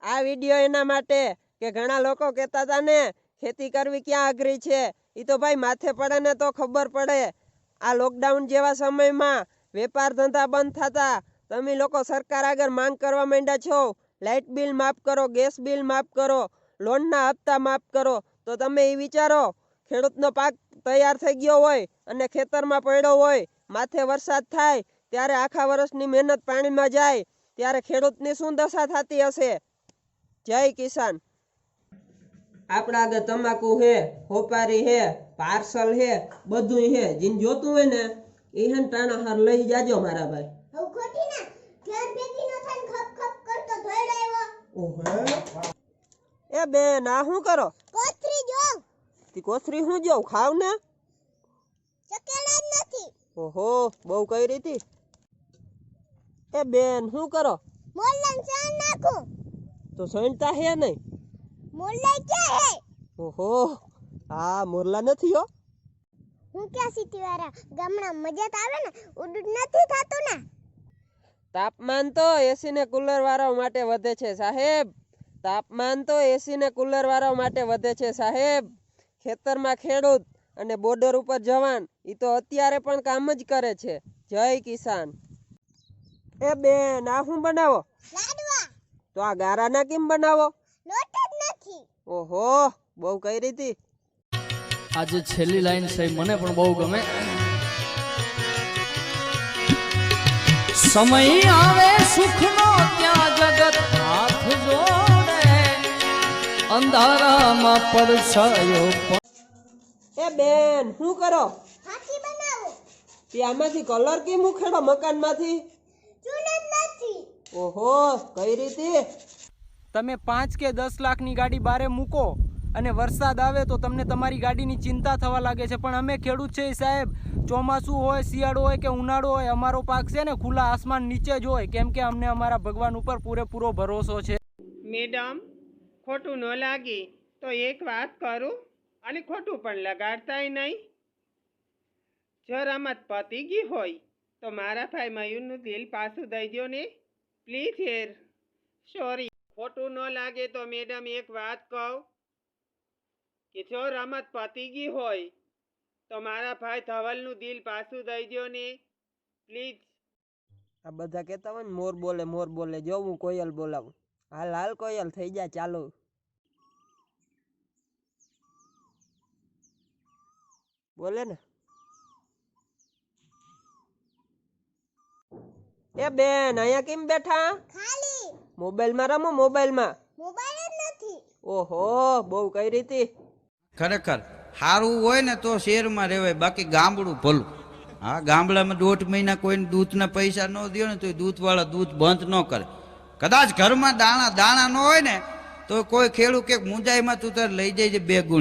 આ વિડિયો એના માટે કે ઘણા લોકો કહેતા હતા ને ખેતી કરવી ક્યાં અઘરી છે, એ તો ભાઈ માથે પડે ને તો ખબર પડે। આ લોકડાઉન જેવા સમયમાં વેપાર ધંધા બંધ થતા તમે લોકો સરકાર આગળ માંગ કરવા માંડ્યા છો, લાઇટ બિલ માફ કરો, ગેસ બિલ માફ કરો, લોનના હપ્તા માફ કરો। તો તમે એ વિચારો, ખેડૂતનો પાક તૈયાર થઈ ગયો હોય અને ખેતરમાં પડ્યો હોય, માથે વરસાદ થાય ત્યારે આખા વર્ષની મહેનત પાણીમાં જાય, ત્યારે ખેડૂતની શું દશા થતી હશે। જય કિસાન। આપણા આગળ તમાકુ હે, હોપારી હે, પાર્સલ હે, બધું હે, જીન જોતું હોય ને એ હે ટાણા હાર લઈ જાજો મારા ભાઈ। હવે ખોટી ના ઘર ભેગી નો થાય ખપ ખપ કરતો ધોઈડો આવ્યો। ઓહે એ બેન આ શું કરો? કોથરી જો તી કોથરી હું જોઉં ખાવ ને? ચકેડા જ નથી। ઓહો બહુ કઈ રીતી। એ બેન શું કરો? મોલ્લાન ચાન નાખું। તો સણતા હે નહીં? મોલ્લા ક્યાં હે? ઓહો આ મોરલા નથી હો। હું ક્યાં સિટી વાળા ગામડા મજા તો આવે ને, ઉડુડ નથી થાતું ને। તાપમાન તો એસી ને કુલર વાળા માટે વધે છે સાહેબ, તાપમાન તો એસી ને કુલર વાળા માટે વધે છે સાહેબ। ખેતરમાં ખેડૂત અને બોર્ડર ઉપર જવાન એ તો અત્યારે પણ કામ જ કરે છે। જય કિસાન। એ બેન આ શું બનાવો? લાડવા। તો આ ગારાના કેમ બનાવો? લોટ જ નથી। ઓહો બહુ કઈ રીતી। આજે છેલ્લી લાઈન છે મને પણ બહુ ગમે। સમય આવે સુખનો ત્યાં જગત હાથ જોડે, અંધારામાં પડછાયો। એ બેન શું કરો? હાથી બનાવો। તે આમાંથી કલર કેમ ઉખેડો મકાનમાંથી? ચૂલ જ નથી। ઓહો કઈ રીતી। તમે 5 કે 10 લાખની ગાડી બારે મૂકો અને વરસાદ આવે તો તમને તમારી ગાડીની ચિંતા થવા લાગે છે, પણ અમે ખેડૂત છે સાહેબ, ચોમાસું હોય, શિયાળો હોય કે ઉનાળો હોય, અમારો પાક છે ને ખુલ્લા આસમાન નીચે જ હોય, કેમ કે અમને અમારા ભગવાન ઉપર પૂરેપૂરો ભરોસો છે। મેડમ ખોટું ન લાગે તો એક વાત કરું, અને ખોટું પણ લગાડતાય નહીં। જો રમત પતી ગઈ હોય તો મારા ભાઈ મયુરનું દિલ પાછું દઈ દો ને પ્લીઝ યાર, સોરી। ખોટું ન લાગે તો મેડમ એક વાત કહું કે જો રમત પતી ગઈ હોય તો મારા ભાઈ ધવલનું દિલ પાછું દઈ દો ને પ્લીઝ। આ બધા કહેતા હોય ને મોર બોલે, જો હું કોયલ બોલાવું। હાલ હાલ કોયલ થઈ જાય ચાલો। બોલે ને। એ બેન અહીંયા કેમ બેઠા? ખાલી મોબાઈલમાં રમો, મોબાઈલમાં। મોબાઈલ જ નથી। ઓહો બહુ કઈ રીતી। ખરેખર સારું હોય ને તો શહેરમાં રહેવાય, બાકી ગામડું ભલું। હા ગામડામાં 1.5 મહિના કોઈને દૂધના પૈસા ન દો ને તો દૂધવાળા દૂધ બંધ ન કરે। કદાચ ઘરમાં દાણા ન હોય ને તો કોઈ ખેડૂત કે મુંજાઈમાં તું તાર લઈ જાય 2 ગુણ।